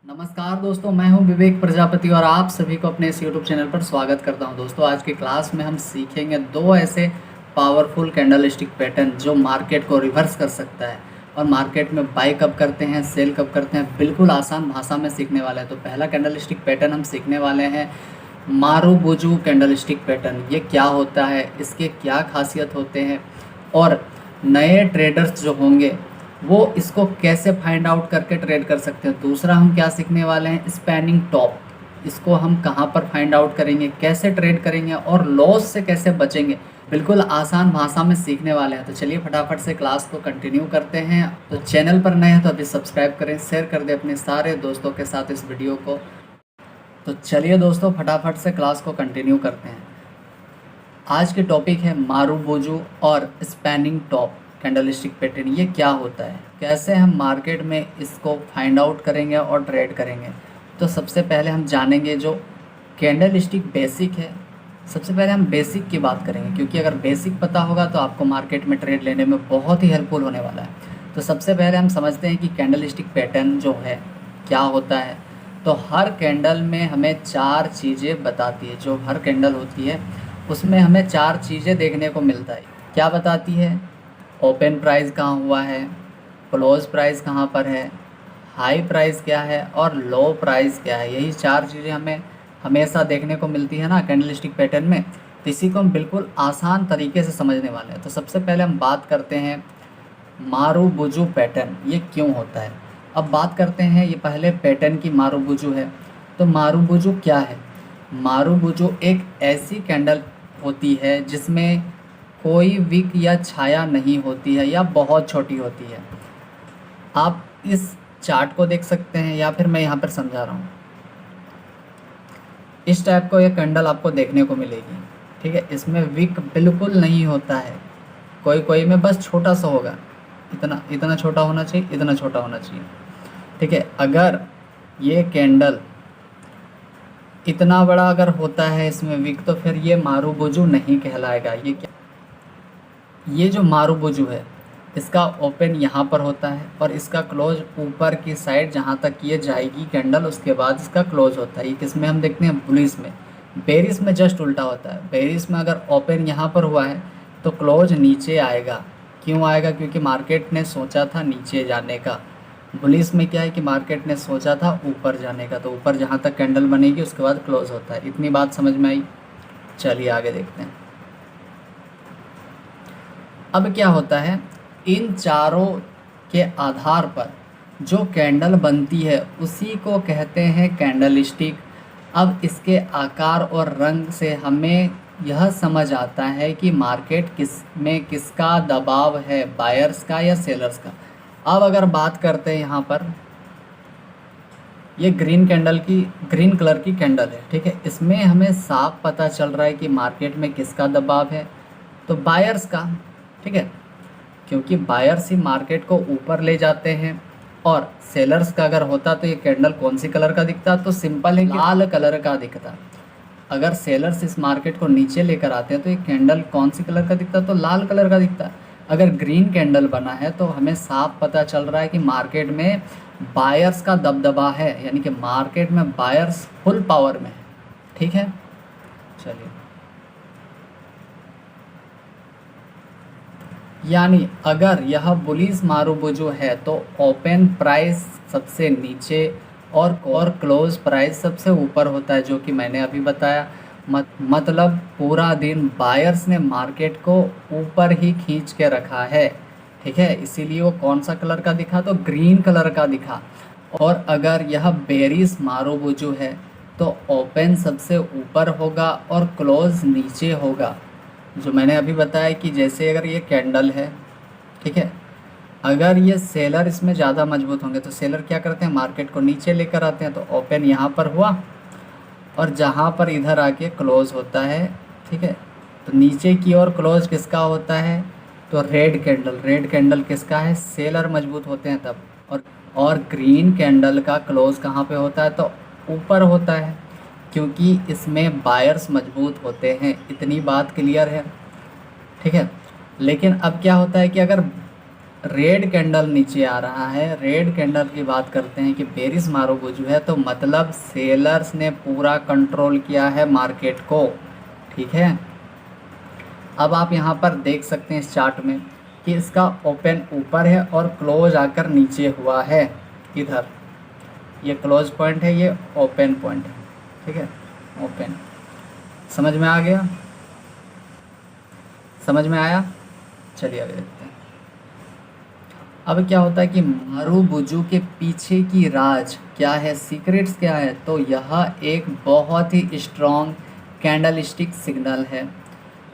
नमस्कार दोस्तों, मैं हूं विवेक प्रजापति और आप सभी को अपने इस यूट्यूब चैनल पर स्वागत करता हूं। दोस्तों, आज की क्लास में हम सीखेंगे दो ऐसे पावरफुल कैंडलस्टिक पैटर्न जो मार्केट को रिवर्स कर सकता है और मार्केट में बाई कब करते हैं, सेल कब करते हैं, बिल्कुल आसान भाषा में सीखने वाले हैं। तो पहला कैंडलस्टिक पैटर्न हम सीखने वाले हैं मारुबुजू कैंडलस्टिक पैटर्न। ये क्या होता है, इसके क्या खासियत होते हैं और नए ट्रेडर्स जो होंगे वो इसको कैसे फाइंड आउट करके ट्रेड कर सकते हैं। दूसरा हम क्या सीखने वाले हैं, स्पैनिंग टॉप। इसको हम कहाँ पर फाइंड आउट करेंगे, कैसे ट्रेड करेंगे और लॉस से कैसे बचेंगे, बिल्कुल आसान भाषा में सीखने वाले हैं। तो चलिए फटाफट से क्लास को कंटिन्यू करते हैं। तो चैनल पर नए हैं तो अभी सब्सक्राइब करें, शेयर कर दें अपने सारे दोस्तों के साथ इस वीडियो को। तो चलिए दोस्तों फटाफट से क्लास को कंटिन्यू करते हैं। आज के टॉपिक है मारुबुजू और स्पैनिंग टॉप कैंडलस्टिक पैटर्न। ये क्या होता है, कैसे हम मार्केट में इसको फाइंड आउट करेंगे और ट्रेड करेंगे। तो सबसे पहले हम जानेंगे जो कैंडलस्टिक बेसिक है। सबसे पहले हम बेसिक की बात करेंगे, क्योंकि अगर बेसिक पता होगा तो आपको मार्केट में ट्रेड लेने में बहुत ही हेल्पफुल होने वाला है। तो सबसे पहले हम समझते हैं कि कैंडलस्टिक पैटर्न जो है क्या होता है। तो हर कैंडल में हमें चार चीज़ें बताती है। जो हर कैंडल होती है उसमें हमें चार चीज़ें देखने को मिलता है। क्या बताती है? ओपन प्राइस कहाँ हुआ है, क्लोज प्राइस कहाँ पर है, हाई प्राइस क्या है और लो प्राइस क्या है। यही चार चीज़ें हमें हमेशा देखने को मिलती है ना कैंडलस्टिक पैटर्न में। तो इसी को हम बिल्कुल आसान तरीके से समझने वाले हैं। तो सबसे पहले हम बात करते हैं मारुबुजू पैटर्न, ये क्यों होता है। अब बात करते हैं ये पहले पैटर्न की मारुबुजू है। तो मारुबुजू क्या है? मारुबुजू एक ऐसी कैंडल होती है जिसमें कोई विक या छाया नहीं होती है या बहुत छोटी होती है। आप इस चार्ट को देख सकते हैं या फिर मैं यहाँ पर समझा रहा हूँ। इस टाइप को ये कैंडल आपको देखने को मिलेगी, ठीक है। इसमें विक बिल्कुल नहीं होता है, कोई कोई में बस छोटा सा होगा, इतना इतना छोटा होना चाहिए, इतना छोटा होना चाहिए, ठीक है। अगर ये कैंडल इतना बड़ा अगर होता है इसमें विक, तो फिर ये मारुबुजू नहीं कहलाएगा। ये क्या, ये जो मारुबुजू है इसका ओपन यहाँ पर होता है और इसका क्लोज ऊपर की साइड जहाँ तक ये जाएगी कैंडल, उसके बाद इसका क्लोज होता है। ये किस में हम देखते हैं? बुलिश में। बेरिश में जस्ट उल्टा होता है। बेरिश में अगर ओपन यहाँ पर हुआ है तो क्लोज नीचे आएगा। क्यों आएगा? क्योंकि मार्केट ने सोचा था नीचे जाने का। बुलिश में क्या है कि मार्केट ने सोचा था ऊपर जाने का, तो ऊपर जहाँ तक कैंडल बनेगी उसके बाद क्लोज होता है। इतनी बात समझ में आई? चलिए आगे देखते हैं। अब क्या होता है, इन चारों के आधार पर जो कैंडल बनती है उसी को कहते हैं कैंडलस्टिक। अब इसके आकार और रंग से हमें यह समझ आता है कि मार्केट किसका दबाव है, बायर्स का या सेलर्स का। अब अगर बात करते हैं यहाँ पर, ये ग्रीन कलर की कैंडल है, ठीक है। इसमें हमें साफ पता चल रहा है कि मार्केट में किसका दबाव है, तो बायर्स का, ठीक है। क्योंकि बायर्स ही मार्केट को ऊपर ले जाते हैं। और सेलर्स का अगर होता तो ये कैंडल कौन सी कलर का दिखता? तो सिंपल है, लाल कलर का दिखता। अगर सेलर्स इस मार्केट को नीचे लेकर आते हैं तो ये कैंडल कौन सी कलर का दिखता? तो लाल कलर का दिखता। अगर ग्रीन कैंडल बना है तो हमें साफ पता चल रहा है कि मार्केट में बायर्स का दबदबा है, यानी कि मार्केट में बायर्स फुल पावर में है, ठीक है। चलिए, यानी अगर यह बुलिश मारुबुजू है तो ओपन प्राइस सबसे नीचे और क्लोज प्राइस सबसे ऊपर होता है, जो कि मैंने अभी बताया। मतलब पूरा दिन बायर्स ने मार्केट को ऊपर ही खींच के रखा है, ठीक है। इसीलिए वो कौन सा कलर का दिखा? तो ग्रीन कलर का दिखा। और अगर यह बेरिश मारुबुजू है तो ओपन सबसे ऊपर होगा और क्लोज नीचे होगा, जो मैंने अभी बताया कि जैसे अगर ये कैंडल है, ठीक है, अगर ये सेलर इसमें ज़्यादा मजबूत होंगे तो सेलर क्या करते हैं? मार्केट को नीचे लेकर आते हैं। तो ओपन यहाँ पर हुआ और जहाँ पर इधर आके क्लोज होता है, ठीक है। तो नीचे की ओर क्लोज किसका होता है? तो रेड कैंडल किसका है? सेलर मजबूत होते हैं तब। और ग्रीन कैंडल का क्लोज कहाँ पे होता है? तो ऊपर होता है, क्योंकि इसमें बायर्स मजबूत होते हैं। इतनी बात क्लियर है, ठीक है। लेकिन अब क्या होता है कि अगर रेड कैंडल नीचे आ रहा है, रेड कैंडल की बात करते हैं कि बेरिश मारुबुजू है, तो मतलब सेलर्स ने पूरा कंट्रोल किया है मार्केट को। ठीक है, अब आप यहाँ पर देख सकते हैं इस चार्ट में कि इसका ओपन ऊपर है और क्लोज आकर नीचे हुआ है। इधर ये क्लोज पॉइंट है, ये ओपन पॉइंट है। ठीक है, ओपन। समझ में आ गया? समझ में आया? चलिए आगे देखते हैं। अब क्या होता है कि मारुबुजू के पीछे की राज क्या है, सीक्रेट्स क्या है, तो यह एक बहुत ही स्ट्रॉन्ग कैंडलस्टिक सिग्नल है।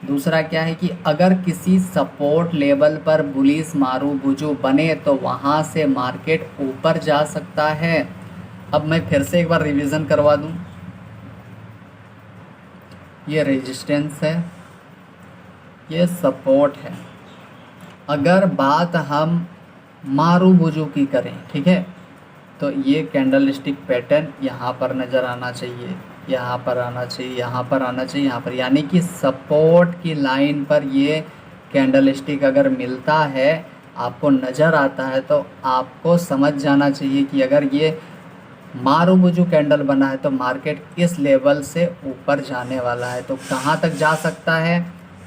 दूसरा क्या है कि अगर किसी सपोर्ट लेवल पर बुलिश मारुबुजू बने तो वहाँ से मार्केट ऊपर जा सकता है। अब मैं फिर से एक बार रिवीजन करवा दूं। ये रेजिस्टेंस है, ये सपोर्ट है। अगर बात हम मारुबुजू की करें, ठीक है, तो ये कैंडलस्टिक पैटर्न यहाँ पर नज़र आना चाहिए, यहाँ पर आना चाहिए, यहाँ पर आना चाहिए, यहाँ पर, यानी कि सपोर्ट की लाइन पर ये कैंडलस्टिक अगर मिलता है, आपको नज़र आता है, तो आपको समझ जाना चाहिए कि अगर ये मारुबुजू कैंडल बना है तो मार्केट इस लेवल से ऊपर जाने वाला है। तो कहाँ तक जा सकता है,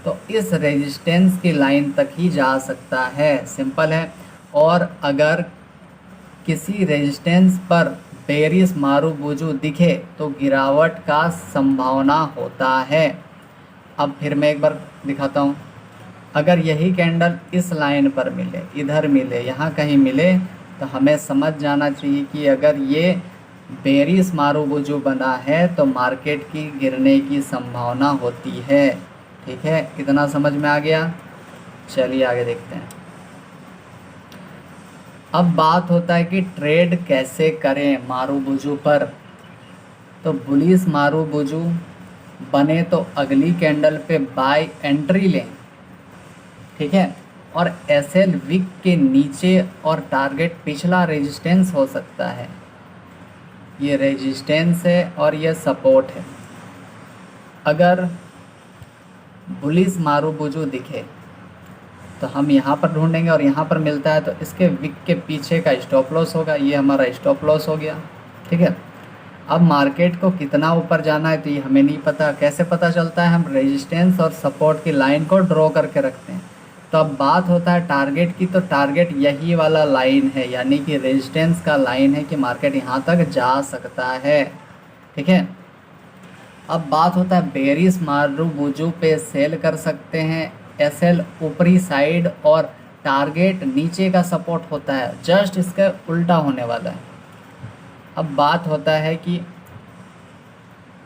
तो इस रेजिस्टेंस की लाइन तक ही जा सकता है, सिंपल है। और अगर किसी रेजिस्टेंस पर बेरिश मारुबुजू दिखे तो गिरावट का संभावना होता है। अब फिर मैं एक बार दिखाता हूँ। अगर यही कैंडल इस लाइन पर मिले, इधर मिले, यहाँ कहीं मिले, तो हमें समझ जाना चाहिए कि अगर ये बेरिश मारुबुजू बना है तो मार्केट की गिरने की संभावना होती है। ठीक है, इतना समझ में आ गया? चलिए आगे देखते हैं। अब बात होता है कि ट्रेड कैसे करें मारुबुजू पर। तो बुलिश मारुबुजू बने तो अगली कैंडल पे बाय एंट्री लें, ठीक है, और एसएल विक के नीचे और टारगेट पिछला रेजिस्टेंस हो सकता है। ये रेजिस्टेंस है और ये सपोर्ट है। अगर बुलिश मारुबुजू दिखे तो हम यहाँ पर ढूंढेंगे और यहाँ पर मिलता है तो इसके विक के पीछे का स्टॉप लॉस होगा। ये हमारा स्टॉप लॉस हो गया। ठीक है, अब मार्केट को कितना ऊपर जाना है तो ये हमें नहीं पता। कैसे पता चलता है? हम रेजिस्टेंस और सपोर्ट की लाइन को ड्रॉ करके रखते हैं। तो अब बात होता है टारगेट की, तो टारगेट यही वाला लाइन है, यानी कि रेजिस्टेंस का लाइन है कि मार्केट यहाँ तक जा सकता है। ठीक है, अब बात होता है बेरिश मारुबुजू पे सेल कर सकते हैं। एसएल ऊपरी साइड और टारगेट नीचे का सपोर्ट होता है, जस्ट इसका उल्टा होने वाला है। अब बात होता है कि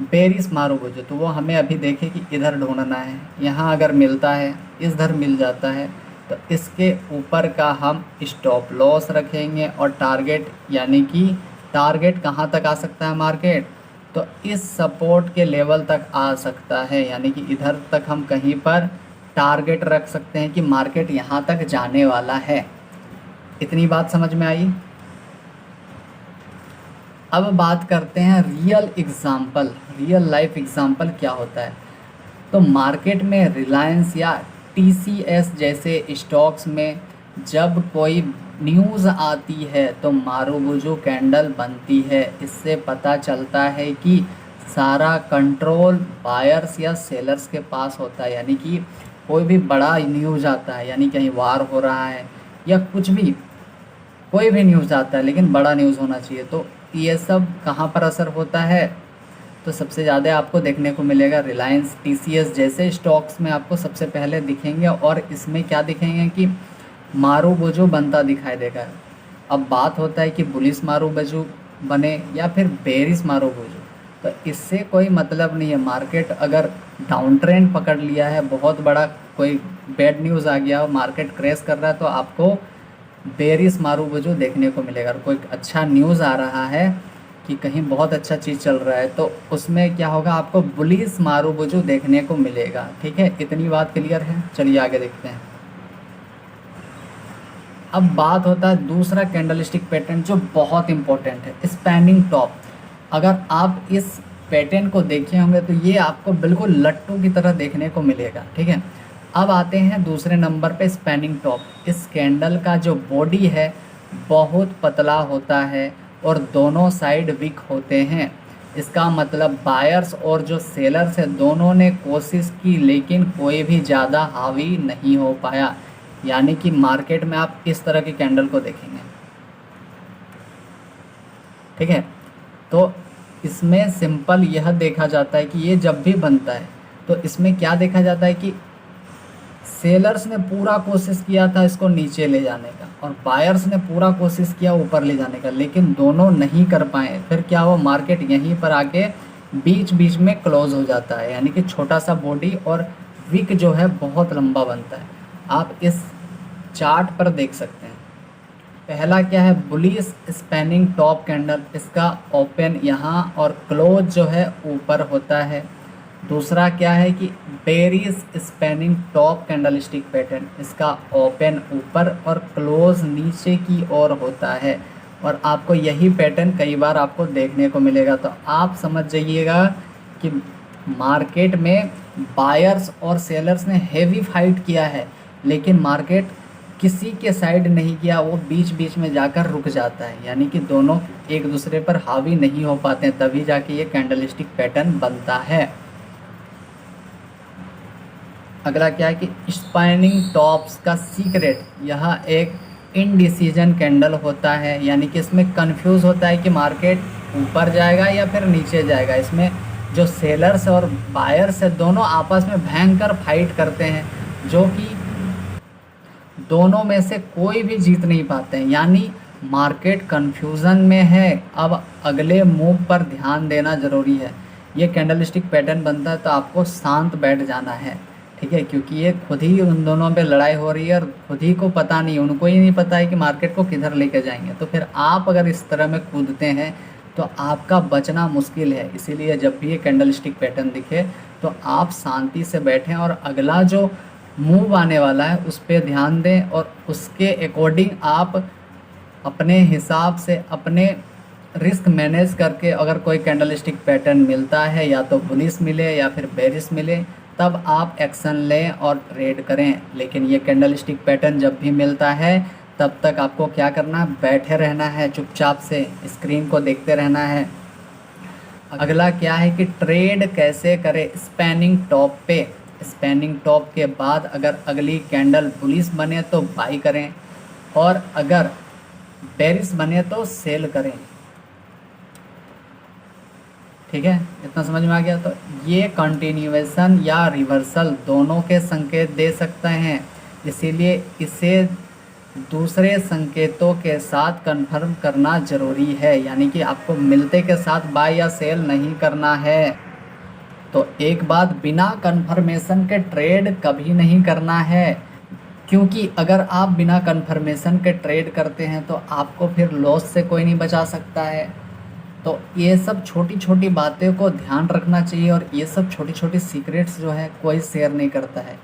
बेरिश मारुबुजू, तो वो हमें अभी देखें कि इधर ढूंढना है। यहाँ अगर मिलता है, इधर मिल जाता है, तो इसके ऊपर का हम स्टॉप लॉस रखेंगे और टारगेट, यानी कि टारगेट कहाँ तक आ सकता है मार्केट, तो इस सपोर्ट के लेवल तक आ सकता है, यानी कि इधर तक हम कहीं पर टारगेट रख सकते हैं कि मार्केट यहाँ तक जाने वाला है। इतनी बात समझ में आई? अब बात करते हैं real example, real life example क्या होता है। तो मार्केट में रिलायंस या टीसीएस जैसे स्टॉक्स में जब कोई न्यूज़ आती है तो मारुबुजू कैंडल बनती है। इससे पता चलता है कि सारा कंट्रोल बायर्स या सेलर्स के पास होता है, यानी कि कोई भी बड़ा न्यूज़ आता है, यानी कहीं वार हो रहा है या कुछ भी, कोई भी न्यूज़ आता है लेकिन बड़ा न्यूज़ होना चाहिए, तो ये सब कहाँ पर असर होता है, तो सबसे ज़्यादा आपको देखने को मिलेगा रिलायंस, टीसीएस जैसे स्टॉक्स में आपको सबसे पहले दिखेंगे। और इसमें क्या दिखेंगे कि मारुबुजू बनता दिखाई देगा। अब बात होता है कि बुलिश मारुबुजू बने या फिर बेरिश मारुबुजू, तो इससे कोई मतलब नहीं है। मार्केट अगर डाउन ट्रेंड पकड़ लिया है, बहुत बड़ा कोई बैड न्यूज़ आ गया और मार्केट क्रैश कर रहा है, तो आपको बेरिश मारुबुजू देखने को मिलेगा। कोई अच्छा न्यूज़ आ रहा है कि कहीं बहुत अच्छा चीज़ चल रहा है, तो उसमें क्या होगा, आपको बुलिश मारुबुजू देखने को मिलेगा। ठीक है, इतनी बात क्लियर है? चलिए आगे देखते हैं। अब बात होता है दूसरा कैंडलस्टिक पैटर्न जो बहुत इंपॉर्टेंट है, स्पैनिंग टॉप। अगर आप इस पैटर्न को देखे होंगे तो ये आपको बिल्कुल लट्टू की तरह देखने को मिलेगा। ठीक है, अब आते हैं दूसरे नंबर पे स्पैनिंग टॉप। इस कैंडल का जो बॉडी है बहुत पतला होता है और दोनों साइड वीक होते हैं। इसका मतलब बायर्स और जो सेलर्स है दोनों ने कोशिश की लेकिन कोई भी ज़्यादा हावी नहीं हो पाया। यानी कि मार्केट में आप इस तरह की कैंडल को देखेंगे, ठीक है। तो इसमें सिंपल यह देखा जाता है कि ये जब भी बनता है तो इसमें क्या देखा जाता है कि सेलर्स ने पूरा कोशिश किया था इसको नीचे ले जाने का और बायर्स ने पूरा कोशिश किया ऊपर ले जाने का, लेकिन दोनों नहीं कर पाए। फिर क्या हुआ, मार्केट यहीं पर आके बीच बीच में क्लोज हो जाता है, यानी कि छोटा सा बॉडी और विक जो है बहुत लंबा बनता है। आप इस चार्ट पर देख सकते हैं। पहला क्या है, बुलिश स्पैनिंग टॉप कैंडल, इसका ओपन यहाँ और क्लोज जो है ऊपर होता है। दूसरा क्या है कि bearish spanning top candlestick pattern, इसका ओपन ऊपर और क्लोज नीचे की ओर होता है और आपको यही पैटर्न कई बार आपको देखने को मिलेगा। तो आप समझ जाइएगा कि मार्केट में बायर्स और सेलर्स ने हेवी फाइट किया है लेकिन मार्केट किसी के साइड नहीं किया, वो बीच बीच में जाकर रुक जाता है, यानी कि दोनों एक दूसरे पर हावी नहीं हो पाते हैं, तभी जाके ये कैंडलस्टिक पैटर्न बनता है। अगला क्या है कि स्पैनिंग टॉप्स का सीक्रेट, यह एक इनडिसीजन कैंडल होता है, यानी कि इसमें कंफ्यूज होता है कि मार्केट ऊपर जाएगा या फिर नीचे जाएगा। इसमें जो सेलर्स और बायर्स है दोनों आपस में भयंकर फाइट करते हैं, जो कि दोनों में से कोई भी जीत नहीं पाते हैं, यानी मार्केट कंफ्यूजन में है। अब अगले मूव पर ध्यान देना ज़रूरी है। ये कैंडलस्टिक पैटर्न बनता है तो आपको शांत बैठ जाना है, ठीक है, क्योंकि ये खुद ही उन दोनों पे लड़ाई हो रही है और खुद ही को पता नहीं, उनको ही नहीं पता है कि मार्केट को किधर लेके जाएंगे। तो फिर आप अगर इस तरह में कूदते हैं तो आपका बचना मुश्किल है। इसीलिए जब भी ये कैंडलस्टिक पैटर्न दिखे तो आप शांति से बैठें और अगला जो मूव आने वाला है उस पर ध्यान दें और उसके अकॉर्डिंग आप अपने हिसाब से अपने रिस्क मैनेज करके, अगर कोई कैंडलस्टिक पैटर्न मिलता है या तो बुलिश मिले या फिर बेरिश मिले, तब आप एक्शन लें और ट्रेड करें। लेकिन ये कैंडलस्टिक पैटर्न जब भी मिलता है तब तक आपको क्या करना है, बैठे रहना है, चुपचाप से स्क्रीन को देखते रहना है। अगला क्या है कि ट्रेड कैसे करें स्पैनिंग टॉप पे। स्पैनिंग टॉप के बाद अगर अगली कैंडल बुलिश बने तो बाई करें और अगर बेरिश बने तो सेल करें, ठीक है, इतना समझ में आ गया। तो ये कंटिन्यूएशन या रिवर्सल दोनों के संकेत दे सकते हैं, इसीलिए इसे दूसरे संकेतों के साथ कंफर्म करना ज़रूरी है, यानी कि आपको मिलते के साथ बाय या सेल नहीं करना है। तो एक बात, बिना कंफर्मेशन के ट्रेड कभी नहीं करना है, क्योंकि अगर आप बिना कंफर्मेशन के ट्रेड करते हैं तो आपको फिर लॉस से कोई नहीं बचा सकता है। तो ये सब छोटी छोटी बातें को ध्यान रखना चाहिए और ये सब छोटी छोटी सीक्रेट्स जो है कोई शेयर नहीं करता है।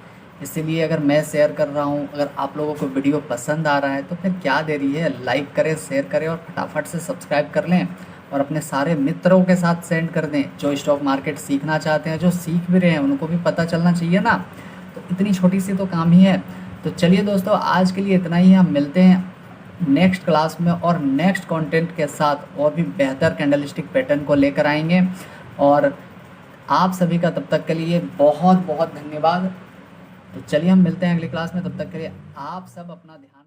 इसीलिए अगर मैं शेयर कर रहा हूँ, अगर आप लोगों को वीडियो पसंद आ रहा है तो फिर क्या देरी है, लाइक करें, शेयर करें और फटाफट से सब्सक्राइब कर लें और अपने सारे मित्रों के साथ सेंड कर दें जो स्टॉक मार्केट सीखना चाहते हैं, जो सीख भी रहे हैं उनको भी पता चलना चाहिए ना। तो इतनी छोटी सी तो काम ही है। तो चलिए दोस्तों, आज के लिए इतना ही। हम मिलते हैं नेक्स्ट क्लास में और नेक्स्ट कंटेंट के साथ और भी बेहतर कैंडलस्टिक पैटर्न को लेकर आएंगे। और आप सभी का तब तक के लिए बहुत बहुत धन्यवाद। तो चलिए हम मिलते हैं अगली क्लास में, तब तक के लिए आप सब अपना ध्यान